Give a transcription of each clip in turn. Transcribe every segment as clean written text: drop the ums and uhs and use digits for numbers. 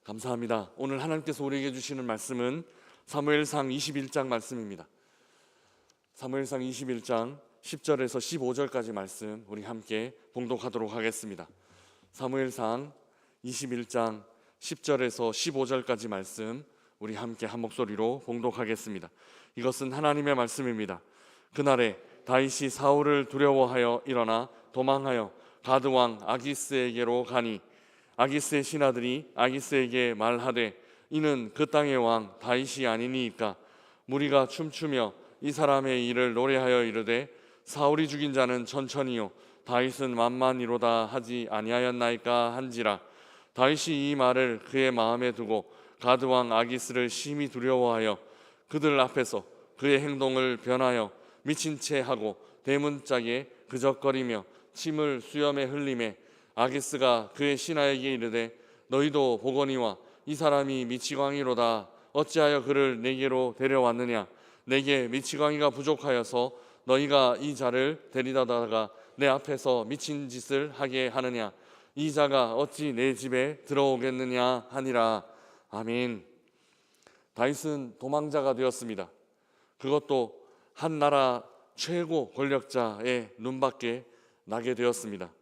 감사합니다. 오늘 하나님께서 우리에게 주시는 말씀은 사무엘상 21장 말씀입니다. 사무엘상 21장 10절에서 15절까지 말씀 우리 함께 봉독하도록 하겠습니다. 사무엘상 21장 10절에서 15절까지 말씀 우리 함께 한 목소리로 봉독하겠습니다. 이것은 하나님의 말씀입니다. 그날에 다윗이 사울을 두려워하여 일어나 도망하여 가드 왕 아기스에게로 가니 아기스의 신하들이 아기스에게 말하되 이는 그 땅의 왕 다윗이 아니니이까. 무리가 춤추며 이 사람의 일을 노래하여 이르되 사울이 죽인 자는 천천히요 다윗은 만만이로다 하지 아니하였나이까 한지라. 다윗이 이 말을 그의 마음에 두고 가드 왕 아기스를 심히 두려워하여 그들 앞에서 그의 행동을 변하여 미친 채 하고 대문짝에 그적거리며 침을 수염에 흘리매 아기스가 그의 신하에게 이르되 너희도 보거니와 이 사람이 미치광이로다. 어찌하여 그를 내게로 데려왔느냐. 내게 미치광이가 부족하여서 너희가 이 자를 데리다가 내 앞에서 미친 짓을 하게 하느냐. 이 자가 어찌 내 집에 들어오겠느냐 하니라. 아멘. 다윗은 도망자가 되었습니다. 그것도 한 나라 최고 권력자의 눈밖에 나게 되었습니다.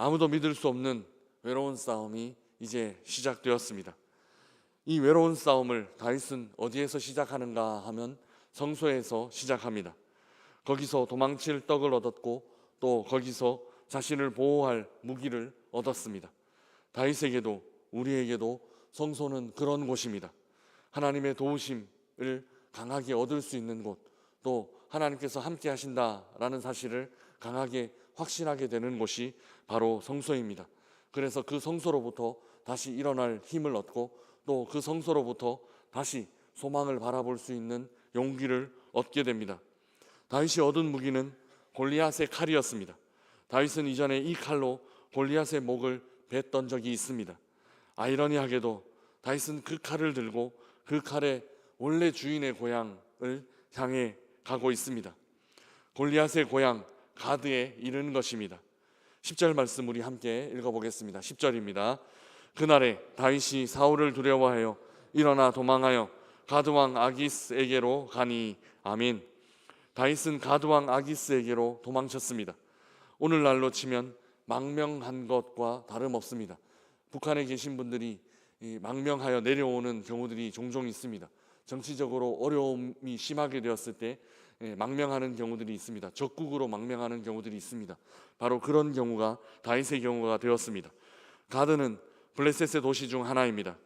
아무도 믿을 수 없는 외로운 싸움이 이제 시작되었습니다. 이 외로운 싸움을 다윗은 어디에서 시작하는가 하면 성소에서 시작합니다. 거기서 도망칠 떡을 얻었고 또 거기서 자신을 보호할 무기를 얻었습니다. 다윗에게도 우리에게도 성소는 그런 곳입니다. 하나님의 도우심을 강하게 얻을 수 있는 곳, 또 하나님께서 함께 하신다라는 사실을 강하게 확신하게 되는 곳이 바로 성소입니다. 그래서 그 성소로부터 다시 일어날 힘을 얻고 또 그 성소로부터 다시 소망을 바라볼 수 있는 용기를 얻게 됩니다. 다윗이 얻은 무기는 골리앗의 칼이었습니다. 다윗은 이전에 이 칼로 골리앗의 목을 뱉던 적이 있습니다. 아이러니하게도 다윗은 그 칼을 들고 그 칼의 원래 주인의 고향을 향해 가고 있습니다. 골리앗의 고향 가드에 이르는 것입니다. 10절 말씀 우리 함께 읽어보겠습니다. 10절입니다. 그날에 다윗이 사울을 두려워하여 일어나 도망하여 가드왕 아기스에게로 가니. 아멘. 다윗은 가드왕 아기스에게로 도망쳤습니다. 오늘날로 치면 망명한 것과 다름없습니다. 북한에 계신 분들이 망명하여 내려오는 경우들이 종종 있습니다. 정치적으로 어려움이 심하게 되었을 때 망명하는 경우들이 있습니다. 적국으로 망명하는 경우들이 있습니다. 바로 그런 경우가 다윗의 경우가 되었습니다. 가드는 블레셋의 도시 중 하나입니다.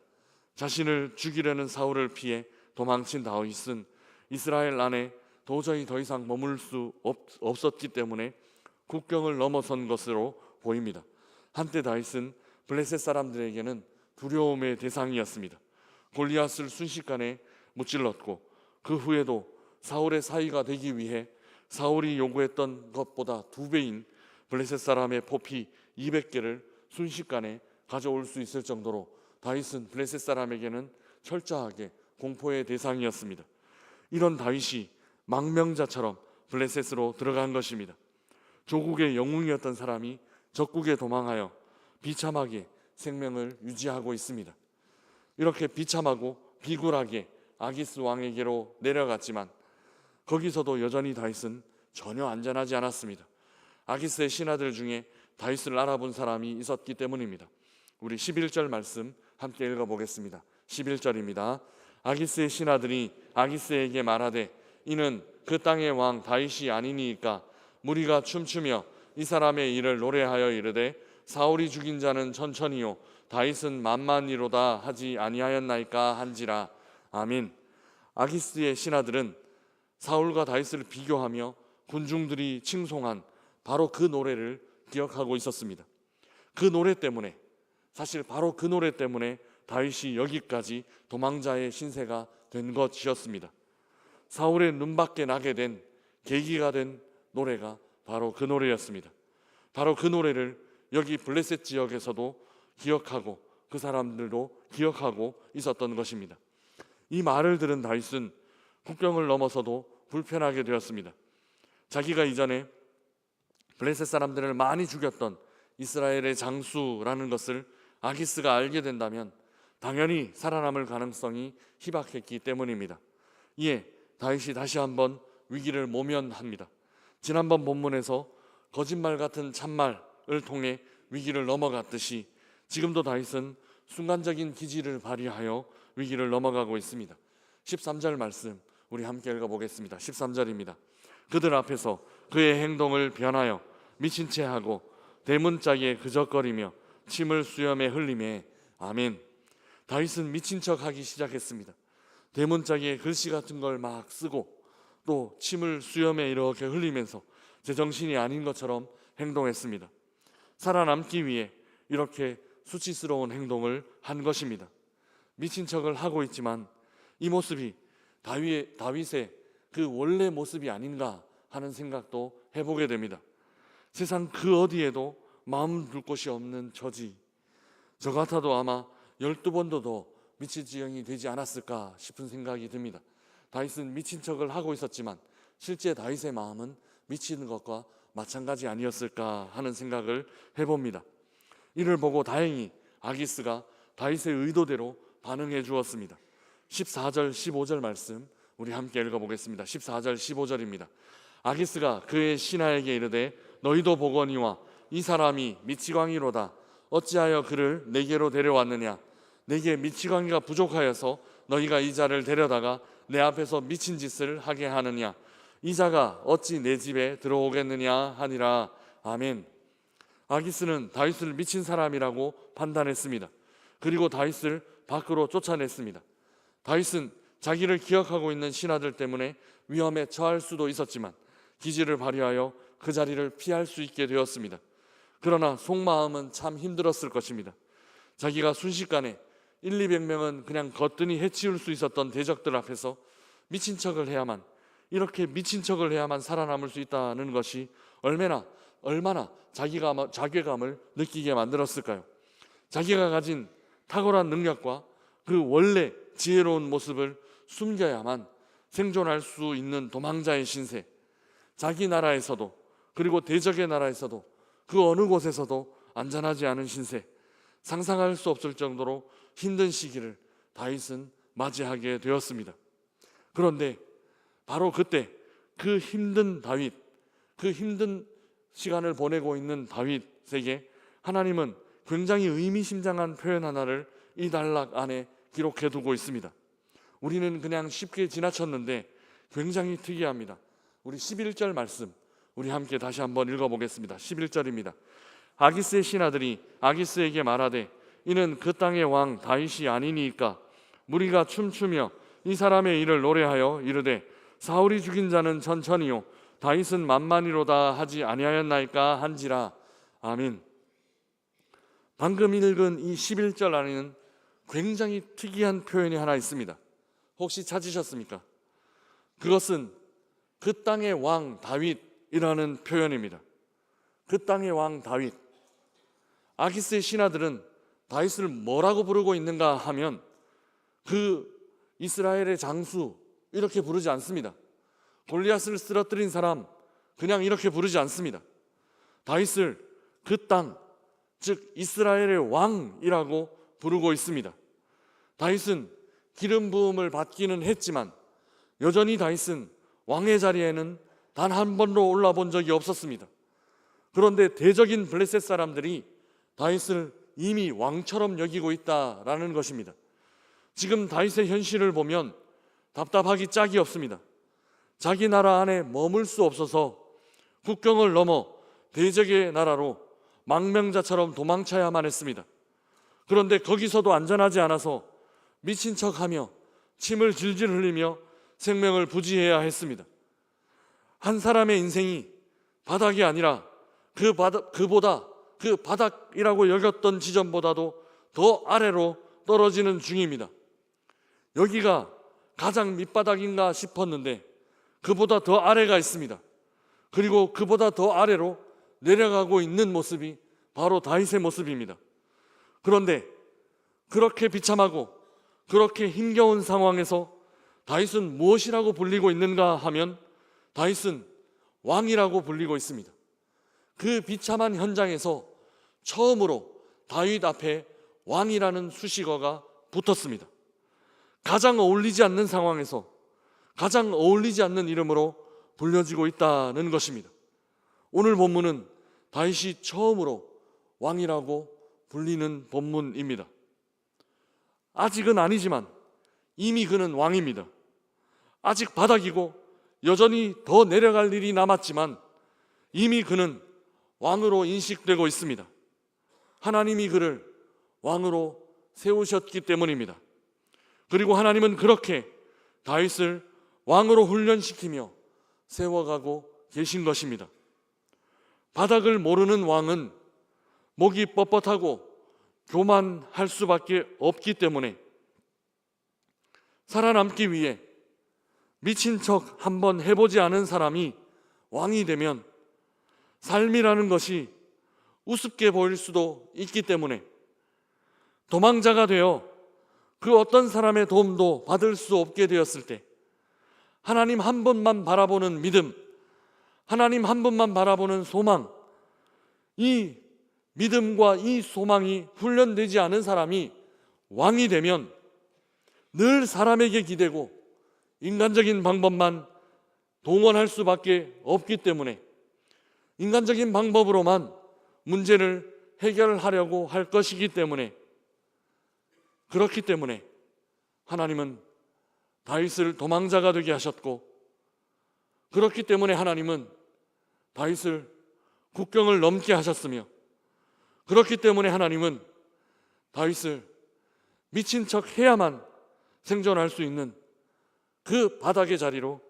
자신을 죽이려는 사울을 피해 도망친 다윗은 이스라엘 안에 도저히 더 이상 머물 수 없었기 때문에 국경을 넘어선 것으로 보입니다. 한때 다윗은 블레셋 사람들에게는 두려움의 대상이었습니다. 골리앗을 순식간에 무찔렀고 그 후에도 사울의 사위가 되기 위해 사울이 요구했던 것보다 2배인 블레셋 사람의 포피 200개를 순식간에 가져올 수 있을 정도로 다윗은 블레셋 사람에게는 철저하게 공포의 대상이었습니다. 이런 다윗이 망명자처럼 블레셋으로 들어간 것입니다. 조국의 영웅이었던 사람이 적국에 도망하여 비참하게 생명을 유지하고 있습니다. 이렇게 비참하고 비굴하게 아기스 왕에게로 내려갔지만 거기서도 여전히 다윗은 전혀 안전하지 않았습니다. 아기스의 신하들 중에 다윗을 알아본 사람이 있었기 때문입니다. 우리 11절 말씀 함께 읽어보겠습니다. 11절입니다. 아기스의 신하들이 아기스에게 말하되 이는 그 땅의 왕 다윗이 아니니이까. 무리가 춤추며 이 사람의 일을 노래하여 이르되 사울이 죽인 자는 천천히요 다윗은 만만이로다 하지 아니하였나이까 한지라. 아멘. 아기스의 신하들은 사울과 다윗을 비교하며 군중들이 칭송한 바로 그 노래를 기억하고 있었습니다. 그 노래 때문에, 사실 바로 그 노래 때문에 다윗이 여기까지 도망자의 신세가 된 것이었습니다. 사울의 눈밖에 나게 된 계기가 된 노래가 바로 그 노래였습니다. 바로 그 노래를 여기 블레셋 지역에서도 기억하고 그 사람들도 기억하고 있었던 것입니다. 이 말을 들은 다윗은 국경을 넘어서도 불편하게 되었습니다. 자기가 이전에 블레셋 사람들을 많이 죽였던 이스라엘의 장수라는 것을 아기스가 알게 된다면 당연히 살아남을 가능성이 희박했기 때문입니다. 이에 다윗이 다시 한번 위기를 모면합니다. 지난번 본문에서 거짓말 같은 참말을 통해 위기를 넘어갔듯이 지금도 다윗은 순간적인 기지를 발휘하여 위기를 넘어가고 있습니다. 13절 말씀 우리 함께 읽어보겠습니다. 13절입니다. 그들 앞에서 그의 행동을 변하여 미친 채 하고 대문짝에 그적거리며 침을 수염에 흘리매. 아멘. 다윗은 미친 척하기 시작했습니다. 대문짝에 글씨 같은 걸 막 쓰고 또 침을 수염에 이렇게 흘리면서 제정신이 아닌 것처럼 행동했습니다. 살아남기 위해 이렇게 수치스러운 행동을 한 것입니다. 미친 척을 하고 있지만 이 모습이 다윗의 그 원래 모습이 아닌가 하는 생각도 해보게 됩니다. 세상 그 어디에도 마음 둘 곳이 없는 저 같아도 아마 12번도 더 미칠 지경이 되지 않았을까 싶은 생각이 듭니다. 다윗은 미친 척을 하고 있었지만 실제 다윗의 마음은 미치는 것과 마찬가지 아니었을까 하는 생각을 해봅니다. 이를 보고 다행히 아기스가 다윗의 의도대로 반응해 주었습니다. 14절 15절 말씀 우리 함께 읽어보겠습니다. 14절 15절입니다. 아기스가 그의 신하에게 이르되 너희도 보거니와 이 사람이 미치광이로다. 어찌하여 그를 내게로 데려왔느냐? 내게 미치광이가 부족하여서 너희가 이 자를 데려다가 내 앞에서 미친 짓을 하게 하느냐? 이 자가 어찌 내 집에 들어오겠느냐 하니라. 아멘. 아기스는 다윗을 미친 사람이라고 판단했습니다. 그리고 다윗을 밖으로 쫓아냈습니다. 다윗은 자기를 기억하고 있는 신하들 때문에 위험에 처할 수도 있었지만 기지를 발휘하여 그 자리를 피할 수 있게 되었습니다. 그러나 속마음은 참 힘들었을 것입니다. 자기가 순식간에 100~200명은 그냥 거뜬히 해치울 수 있었던 대적들 앞에서 미친 척을 해야만, 이렇게 미친 척을 해야만 살아남을 수 있다는 것이 얼마나 자괴감을 느끼게 만들었을까요? 자기가 가진 탁월한 능력과 그 원래 지혜로운 모습을 숨겨야만 생존할 수 있는 도망자의 신세, 자기 나라에서도 그리고 대적의 나라에서도 그 어느 곳에서도 안전하지 않은 신세, 상상할 수 없을 정도로 힘든 시기를 다윗은 맞이하게 되었습니다. 그런데 바로 그때 그 힘든 시간을 보내고 있는 다윗에게 하나님은 굉장히 의미심장한 표현 하나를 이 단락 안에 기록해 두고 있습니다. 우리는 그냥 쉽게 지나쳤는데 굉장히 특이합니다. 우리 11절 말씀 우리 함께 다시 한번 읽어보겠습니다. 11절입니다. 아기스의 신하들이 아기스에게 말하되 이는 그 땅의 왕 다윗이 아니니까? 무리가 춤추며 이 사람의 일을 노래하여 이르되 사울이 죽인 자는 천천히요 다윗은 만만히로다 하지 아니하였나이까 한지라. 아멘. 방금 읽은 이 11절 안에는 굉장히 특이한 표현이 하나 있습니다. 혹시 찾으셨습니까? 그것은 그 땅의 왕 다윗이라는 표현입니다. 그 땅의 왕 다윗. 아기스의 신하들은 다윗을 뭐라고 부르고 있는가 하면 그 이스라엘의 장수 이렇게 부르지 않습니다. 골리앗을 쓰러뜨린 사람 그냥 이렇게 부르지 않습니다. 다윗을 그 땅, 즉 이스라엘의 왕이라고 부르고 있습니다. 다윗은 기름 부음을 받기는 했지만 여전히 다윗은 왕의 자리에는 단 한 번도 올라본 적이 없었습니다. 그런데 대적인 블레셋 사람들이 다윗을 이미 왕처럼 여기고 있다라는 것입니다. 지금 다윗의 현실을 보면 답답하기 짝이 없습니다. 자기 나라 안에 머물 수 없어서 국경을 넘어 대적의 나라로 망명자처럼 도망쳐야만 했습니다. 그런데 거기서도 안전하지 않아서 미친 척하며 침을 질질 흘리며 생명을 부지해야 했습니다. 한 사람의 인생이 바닥이 아니라 그 바닥이라고 여겼던 지점보다도 더 아래로 떨어지는 중입니다. 여기가 가장 밑바닥인가 싶었는데 그보다 더 아래가 있습니다. 그리고 그보다 더 아래로 내려가고 있는 모습이 바로 다윗의 모습입니다. 그런데 그렇게 비참하고 그렇게 힘겨운 상황에서 다윗은 무엇이라고 불리고 있는가 하면 다윗은 왕이라고 불리고 있습니다. 그 비참한 현장에서 처음으로 다윗 앞에 왕이라는 수식어가 붙었습니다. 가장 어울리지 않는 상황에서 가장 어울리지 않는 이름으로 불려지고 있다는 것입니다. 오늘 본문은 다윗이 처음으로 왕이라고 불리는 본문입니다. 아직은 아니지만 이미 그는 왕입니다. 아직 바닥이고 여전히 더 내려갈 일이 남았지만 이미 그는 왕으로 인식되고 있습니다. 하나님이 그를 왕으로 세우셨기 때문입니다. 그리고 하나님은 그렇게 다윗을 왕으로 훈련시키며 세워가고 계신 것입니다. 바닥을 모르는 왕은 목이 뻣뻣하고 교만할 수밖에 없기 때문에 살아남기 위해 미친 척 한번 해보지 않은 사람이 왕이 되면 삶이라는 것이 우습게 보일 수도 있기 때문에 도망자가 되어 그 어떤 사람의 도움도 받을 수 없게 되었을 때 하나님 한 분만 바라보는 믿음, 하나님 한 분만 바라보는 소망, 이 믿음과 이 소망이 훈련되지 않은 사람이 왕이 되면 늘 사람에게 기대고 인간적인 방법만 동원할 수밖에 없기 때문에 인간적인 방법으로만 문제를 해결하려고 할 것이기 때문에 그렇기 때문에 하나님은 다윗을 도망자가 되게 하셨고 그렇기 때문에 하나님은 다윗을 국경을 넘게 하셨으며 그렇기 때문에 하나님은 다윗을 미친 척 해야만 생존할 수 있는 그 바닥의 자리로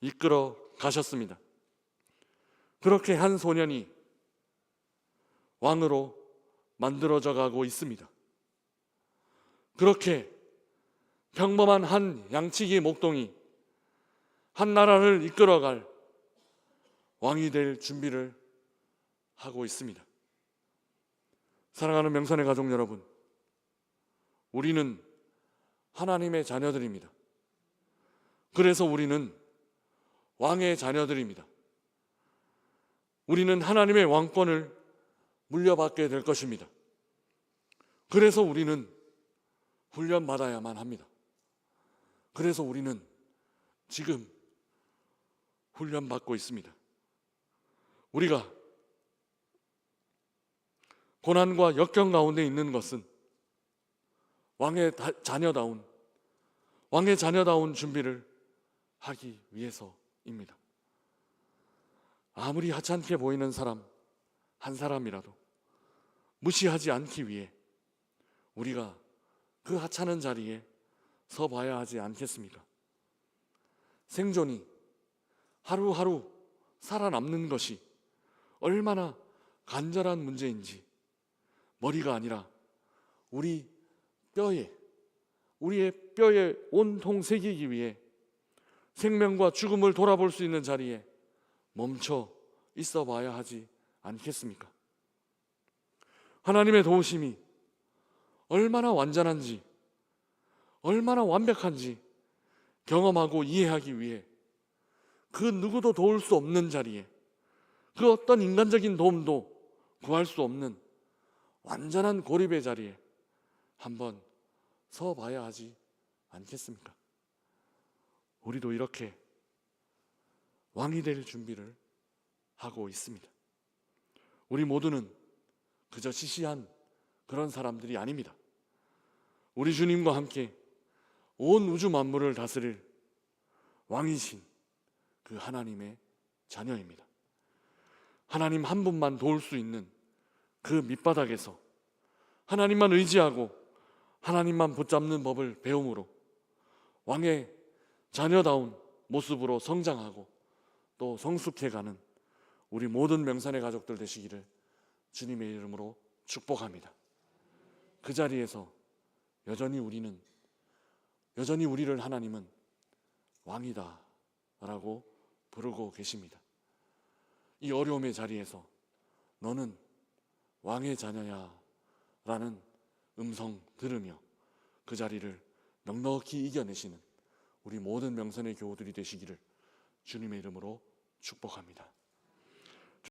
이끌어 가셨습니다. 그렇게 한 소년이 왕으로 만들어져 가고 있습니다. 그렇게 평범한 한 양치기 목동이 한 나라를 이끌어갈 왕이 될 준비를 하고 있습니다. 사랑하는 명선의 가족 여러분, 우리는 하나님의 자녀들입니다. 그래서 우리는 왕의 자녀들입니다. 우리는 하나님의 왕권을 물려받게 될 것입니다. 그래서 우리는 훈련받아야만 합니다. 그래서 우리는 지금 훈련받고 있습니다. 우리가 고난과 역경 가운데 있는 것은 왕의 자녀다운 준비를 하기 위해서입니다. 아무리 하찮게 보이는 사람 한 사람이라도 무시하지 않기 위해 우리가 그 하찮은 자리에 서 봐야 하지 않겠습니까? 생존이 하루하루 살아남는 것이 얼마나 간절한 문제인지 머리가 아니라 우리의 뼈에 온통 새기기 위해 생명과 죽음을 돌아볼 수 있는 자리에 멈춰 있어 봐야 하지 않겠습니까? 하나님의 도우심이 얼마나 완전한지 얼마나 완벽한지 경험하고 이해하기 위해 그 누구도 도울 수 없는 자리에 그 어떤 인간적인 도움도 구할 수 없는 완전한 고립의 자리에 한번 서 봐야 하지 않겠습니까? 우리도 이렇게 왕이 될 준비를 하고 있습니다. 우리 모두는 그저 시시한 그런 사람들이 아닙니다. 우리 주님과 함께 온 우주 만물을 다스릴 왕이신 그 하나님의 자녀입니다. 하나님 한 분만 도울 수 있는 그 밑바닥에서 하나님만 의지하고 하나님만 붙잡는 법을 배움으로 왕의 자녀다운 모습으로 성장하고 또 성숙해가는 우리 모든 명산의 가족들 되시기를 주님의 이름으로 축복합니다. 그 자리에서 여전히 우리를 하나님은 왕이다 라고 부르고 계십니다. 이 어려움의 자리에서 너는 왕의 자녀야 라는 음성 들으며 그 자리를 넉넉히 이겨내시는 우리 모든 명선의 교우들이 되시기를 주님의 이름으로 축복합니다.